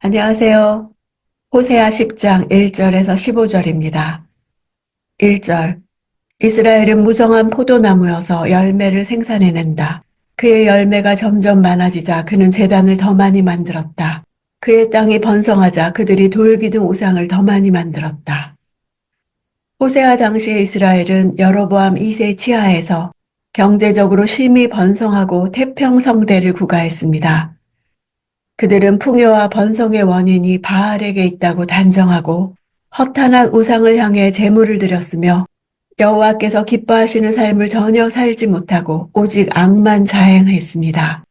안녕하세요. 호세아 10장 1절에서 15절입니다. 1절. 이스라엘은 무성한 포도나무여서 열매를 생산해낸다. 그의 열매가 점점 많아지자 그는 제단을 더 많이 만들었다. 그의 땅이 번성하자 그들이 돌기둥 우상을 더 많이 만들었다. 호세아 당시 이스라엘은 여로보암 2세 치하에서 경제적으로 쉼이 번성하고 태평성대를 구가했습니다. 그들은 풍요와 번성의 원인이 바알에게 있다고 단정하고 허탄한 우상을 향해 제물을 드렸으며 여호와께서 기뻐하시는 삶을 전혀 살지 못하고 오직 악만 자행했습니다.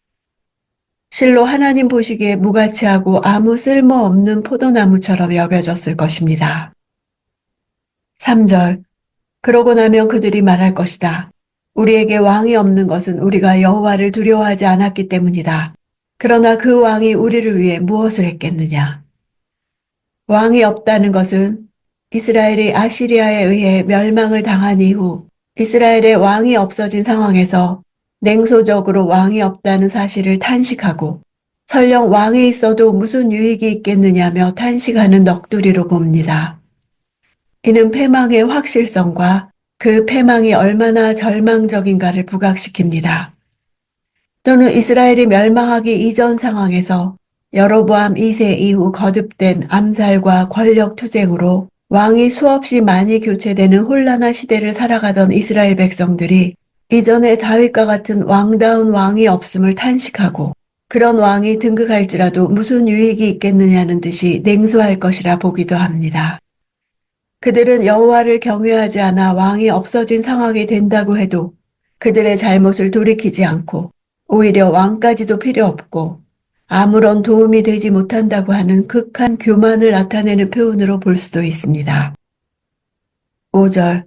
실로 하나님 보시기에 무가치하고 아무 쓸모없는 포도나무처럼 여겨졌을 것입니다. 3절. 그러고 나면 그들이 말할 것이다. 우리에게 왕이 없는 것은 우리가 여호와를 두려워하지 않았기 때문이다. 그러나 그 왕이 우리를 위해 무엇을 했겠느냐? 왕이 없다는 것은 이스라엘이 아시리아에 의해 멸망을 당한 이후 이스라엘의 왕이 없어진 상황에서 냉소적으로 왕이 없다는 사실을 탄식하고 설령 왕이 있어도 무슨 유익이 있겠느냐며 탄식하는 넋두리로 봅니다. 이는 패망의 확실성과 그 패망이 얼마나 절망적인가를 부각시킵니다. 또는 이스라엘이 멸망하기 이전 상황에서 여로보암 2세 이후 거듭된 암살과 권력 투쟁으로 왕이 수없이 많이 교체되는 혼란한 시대를 살아가던 이스라엘 백성들이 이전에 다윗과 같은 왕다운 왕이 없음을 탄식하고 그런 왕이 등극할지라도 무슨 유익이 있겠느냐는 듯이 냉소할 것이라 보기도 합니다. 그들은 여호와를 경외하지 않아 왕이 없어진 상황이 된다고 해도 그들의 잘못을 돌이키지 않고 오히려 왕까지도 필요 없고 아무런 도움이 되지 못한다고 하는 극한 교만을 나타내는 표현으로 볼 수도 있습니다. 5절.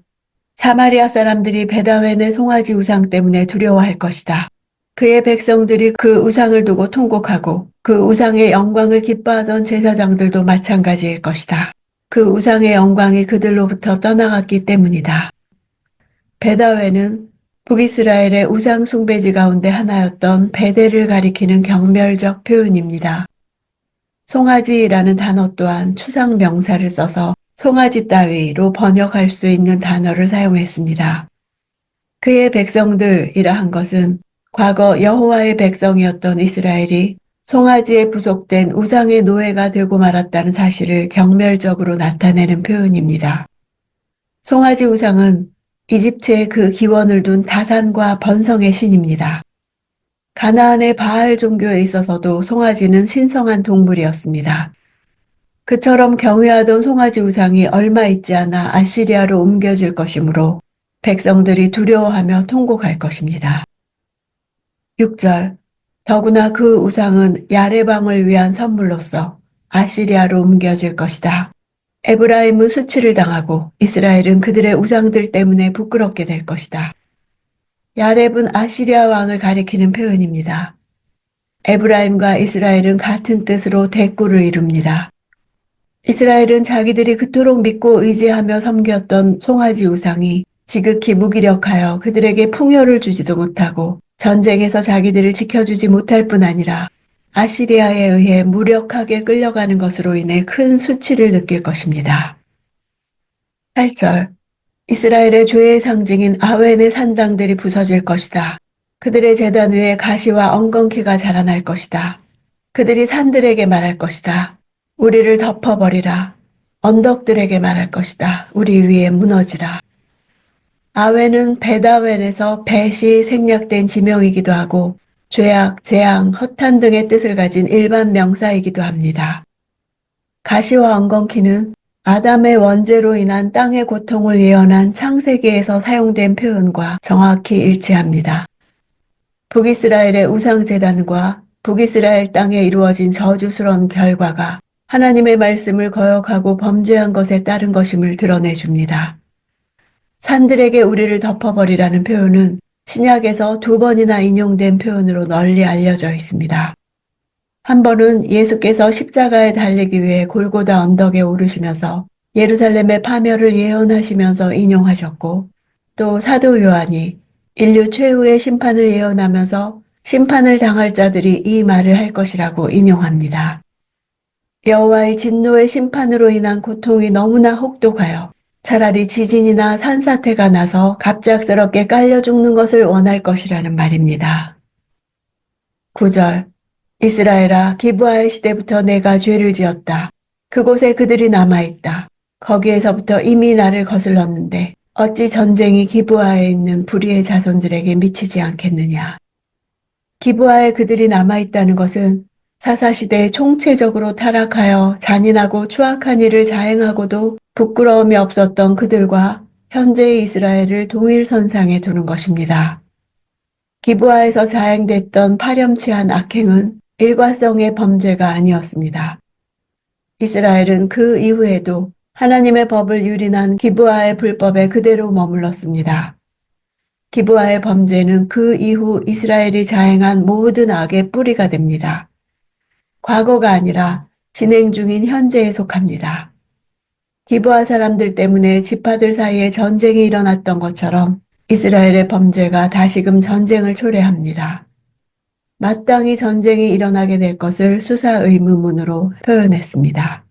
사마리아 사람들이 베다웬의 송아지 우상 때문에 두려워할 것이다. 그의 백성들이 그 우상을 두고 통곡하고 그 우상의 영광을 기뻐하던 제사장들도 마찬가지일 것이다. 그 우상의 영광이 그들로부터 떠나갔기 때문이다. 베다웬은 북이스라엘의 우상 숭배지 가운데 하나였던 베델을 가리키는 경멸적 표현입니다. 송아지라는 단어 또한 추상 명사를 써서 송아지 따위로 번역할 수 있는 단어를 사용했습니다. 그의 백성들이라 한 것은 과거 여호와의 백성이었던 이스라엘이 송아지에 부속된 우상의 노예가 되고 말았다는 사실을 경멸적으로 나타내는 표현입니다. 송아지 우상은 이집트에 그 기원을 둔 다산과 번성의 신입니다. 가나안의 바알 종교에 있어서도 송아지는 신성한 동물이었습니다. 그처럼 경외하던 송아지 우상이 얼마 있지 않아 아시리아로 옮겨질 것이므로 백성들이 두려워하며 통곡할 것입니다. 6절. 더구나 그 우상은 야레방을 위한 선물로서 아시리아로 옮겨질 것이다. 에브라임은 수치를 당하고 이스라엘은 그들의 우상들 때문에 부끄럽게 될 것이다. 야렙은 아시리아 왕을 가리키는 표현입니다. 에브라임과 이스라엘은 같은 뜻으로 대꾸를 이룹니다. 이스라엘은 자기들이 그토록 믿고 의지하며 섬겼던 송아지 우상이 지극히 무기력하여 그들에게 풍요를 주지도 못하고 전쟁에서 자기들을 지켜주지 못할 뿐 아니라 아시리아에 의해 무력하게 끌려가는 것으로 인해 큰 수치를 느낄 것입니다. 8절. 이스라엘의 죄의 상징인 아웬의 산당들이 부서질 것이다. 그들의 제단 위에 가시와 엉겅퀴가 자라날 것이다. 그들이 산들에게 말할 것이다. 우리를 덮어버리라. 언덕들에게 말할 것이다. 우리 위에 무너지라. 아웬은 베다웬에서 벳이 생략된 지명이기도 하고 죄악, 재앙, 허탄 등의 뜻을 가진 일반 명사이기도 합니다. 가시와 엉겅퀴는 아담의 원죄로 인한 땅의 고통을 예언한 창세기에서 사용된 표현과 정확히 일치합니다. 북이스라엘의 우상제단과 북이스라엘 땅에 이루어진 저주스러운 결과가 하나님의 말씀을 거역하고 범죄한 것에 따른 것임을 드러내줍니다. 산들에게 우리를 덮어버리라는 표현은 신약에서 2번이나 인용된 표현으로 널리 알려져 있습니다. 한 번은 예수께서 십자가에 달리기 위해 골고다 언덕에 오르시면서 예루살렘의 파멸을 예언하시면서 인용하셨고 또 사도 요한이 인류 최후의 심판을 예언하면서 심판을 당할 자들이 이 말을 할 것이라고 인용합니다. 여호와의 진노의 심판으로 인한 고통이 너무나 혹독하여 차라리 지진이나 산사태가 나서 갑작스럽게 깔려 죽는 것을 원할 것이라는 말입니다. 9절 이스라엘아 기브아의 시대부터 내가 죄를 지었다. 그곳에 그들이 남아있다. 거기에서부터 이미 나를 거슬렀는데 어찌 전쟁이 기브아에 있는 불의의 자손들에게 미치지 않겠느냐. 기브아에 그들이 남아있다는 것은 사사시대에 총체적으로 타락하여 잔인하고 추악한 일을 자행하고도 부끄러움이 없었던 그들과 현재의 이스라엘을 동일선상에 두는 것입니다. 기브아에서 자행됐던 파렴치한 악행은 일과성의 범죄가 아니었습니다. 이스라엘은 그 이후에도 하나님의 법을 유린한 기브아의 불법에 그대로 머물렀습니다. 기브아의 범죄는 그 이후 이스라엘이 자행한 모든 악의 뿌리가 됩니다. 과거가 아니라 진행 중인 현재에 속합니다. 기브아 사람들 때문에 지파들 사이에 전쟁이 일어났던 것처럼 이스라엘의 범죄가 다시금 전쟁을 초래합니다. 마땅히 전쟁이 일어나게 될 것을 수사 의문문으로 표현했습니다.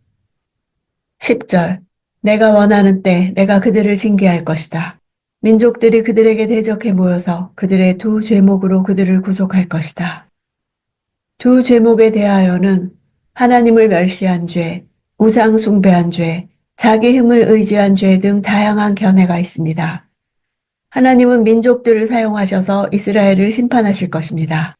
10절 내가 원하는 때 내가 그들을 징계할 것이다. 민족들이 그들에게 대적해 모여서 그들의 두 죄목으로 그들을 구속할 것이다. 두 죄목에 대하여는 하나님을 멸시한 죄, 우상 숭배한 죄, 자기 힘을 의지한 죄 등 다양한 견해가 있습니다. 하나님은 민족들을 사용하셔서 이스라엘을 심판하실 것입니다.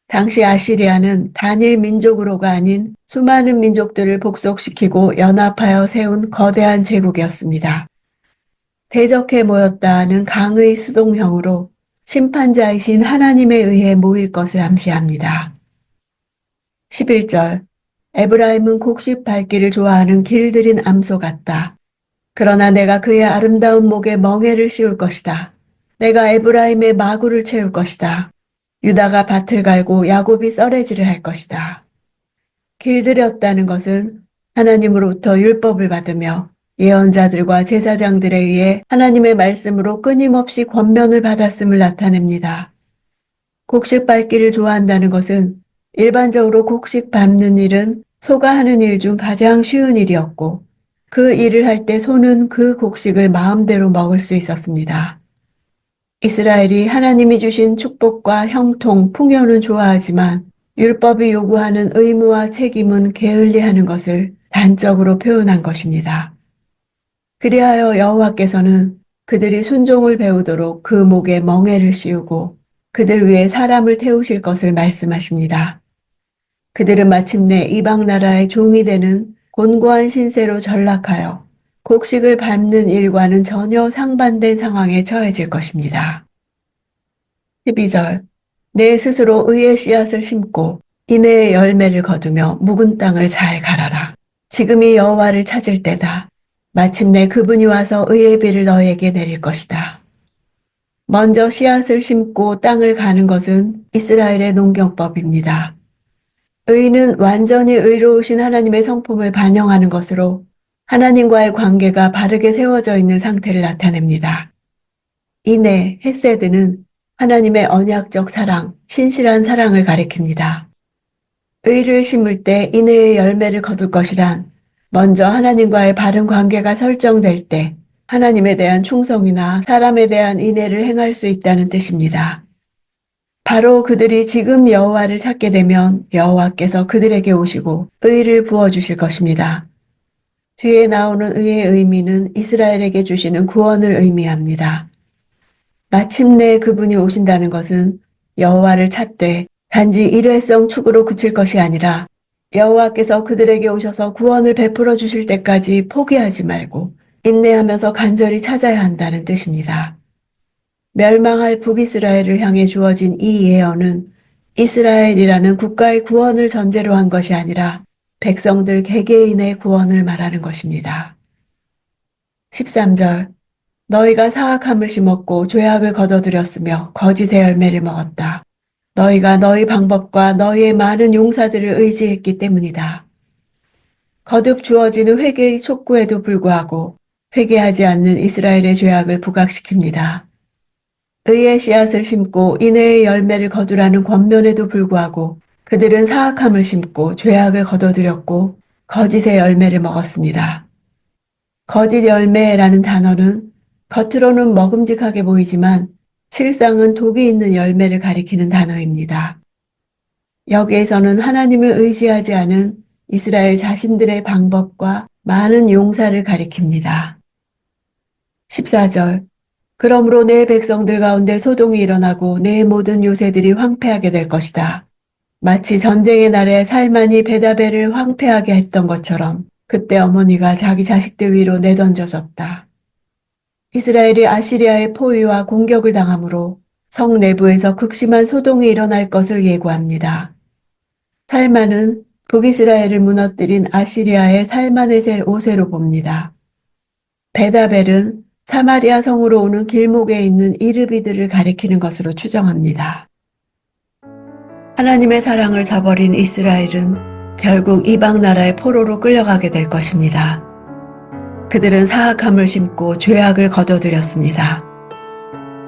당시 아시리아는 단일 민족으로가 아닌 수많은 민족들을 복속시키고 연합하여 세운 거대한 제국이었습니다. 대적해 모였다는 강의 수동형으로 심판자이신 하나님에 의해 모일 것을 암시합니다. 11절 에브라임은 곡식 밟기를 좋아하는 길들인 암소 같다. 그러나 내가 그의 아름다운 목에 멍에를 씌울 것이다. 내가 에브라임의 마구를 채울 것이다. 유다가 밭을 갈고 야곱이 썰매질을 할 것이다. 길들였다는 것은 하나님으로부터 율법을 받으며 예언자들과 제사장들에 의해 하나님의 말씀으로 끊임없이 권면을 받았음을 나타냅니다. 곡식 밟기를 좋아한다는 것은 일반적으로 곡식 밟는 일은 소가 하는 일 중 가장 쉬운 일이었고 그 일을 할 때 소는 그 곡식을 마음대로 먹을 수 있었습니다. 이스라엘이 하나님이 주신 축복과 형통, 풍요는 좋아하지만 율법이 요구하는 의무와 책임은 게을리하는 것을 단적으로 표현한 것입니다. 그리하여 여호와께서는 그들이 순종을 배우도록 그 목에 멍에를 씌우고 그들 위에 사람을 태우실 것을 말씀하십니다. 그들은 마침내 이방 나라의 종이 되는 곤고한 신세로 전락하여 곡식을 밟는 일과는 전혀 상반된 상황에 처해질 것입니다. 12절 내 스스로 의의 씨앗을 심고 인애의 열매를 거두며 묵은 땅을 잘 갈아라. 지금이 여호와를 찾을 때다. 마침내 그분이 와서 의의 비를 너에게 내릴 것이다. 먼저 씨앗을 심고 땅을 가는 것은 이스라엘의 농경법입니다. 의는 완전히 의로우신 하나님의 성품을 반영하는 것으로 하나님과의 관계가 바르게 세워져 있는 상태를 나타냅니다. 인애, 헤세드는 하나님의 언약적 사랑, 신실한 사랑을 가리킵니다. 의를 심을 때 인애의 열매를 거둘 것이란 먼저 하나님과의 바른 관계가 설정될 때 하나님에 대한 충성이나 사람에 대한 인애를 행할 수 있다는 뜻입니다. 바로 그들이 지금 여호와를 찾게 되면 여호와께서 그들에게 오시고 의를 부어주실 것입니다. 뒤에 나오는 의의 의미는 이스라엘에게 주시는 구원을 의미합니다. 마침내 그분이 오신다는 것은 여호와를 찾되 단지 일회성 축으로 그칠 것이 아니라 여호와께서 그들에게 오셔서 구원을 베풀어 주실 때까지 포기하지 말고 인내하면서 간절히 찾아야 한다는 뜻입니다. 멸망할 북이스라엘을 향해 주어진 이 예언은 이스라엘이라는 국가의 구원을 전제로 한 것이 아니라 백성들 개개인의 구원을 말하는 것입니다. 13절 너희가 사악함을 심었고 죄악을 거둬들였으며 거짓의 열매를 먹었다. 너희가 너희 방법과 너희의 많은 용사들을 의지했기 때문이다. 거듭 주어지는 회개의 촉구에도 불구하고 회개하지 않는 이스라엘의 죄악을 부각시킵니다. 의의 씨앗을 심고 인애의 열매를 거두라는 권면에도 불구하고 그들은 사악함을 심고 죄악을 거둬들였고 거짓의 열매를 먹었습니다. 거짓 열매라는 단어는 겉으로는 먹음직하게 보이지만 실상은 독이 있는 열매를 가리키는 단어입니다. 여기에서는 하나님을 의지하지 않은 이스라엘 자신들의 방법과 많은 용사를 가리킵니다. 14절 그러므로 내 백성들 가운데 소동이 일어나고 내 모든 요새들이 황폐하게 될 것이다. 마치 전쟁의 날에 살만이 베다벨을 황폐하게 했던 것처럼 그때 어머니가 자기 자식들 위로 내던져졌다. 이스라엘이 아시리아의 포위와 공격을 당하므로 성 내부에서 극심한 소동이 일어날 것을 예고합니다. 살만은 북이스라엘을 무너뜨린 아시리아의 살마넷의 5세로 봅니다. 베다벨은 사마리아 성으로 오는 길목에 있는 이르비들을 가리키는 것으로 추정합니다. 하나님의 사랑을 저버린 이스라엘은 결국 이방 나라의 포로로 끌려가게 될 것입니다. 그들은 사악함을 심고 죄악을 거둬들였습니다.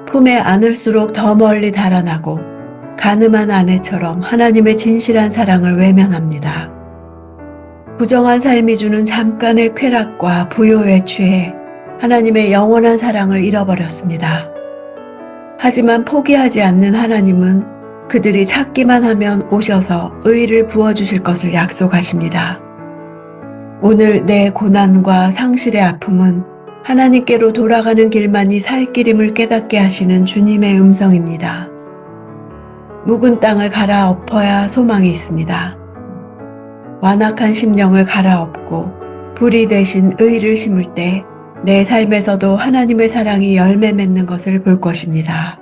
품에 안을수록 더 멀리 달아나고 가늠한 아내처럼 하나님의 진실한 사랑을 외면합니다. 부정한 삶이 주는 잠깐의 쾌락과 부요에 취해 하나님의 영원한 사랑을 잃어버렸습니다. 하지만 포기하지 않는 하나님은 그들이 찾기만 하면 오셔서 의를 부어주실 것을 약속하십니다. 오늘 내 고난과 상실의 아픔은 하나님께로 돌아가는 길만이 살 길임을 깨닫게 하시는 주님의 음성입니다. 묵은 땅을 갈아엎어야 소망이 있습니다. 완악한 심령을 갈아엎고 불이 대신 의를 심을 때 내 삶에서도 하나님의 사랑이 열매 맺는 것을 볼 것입니다.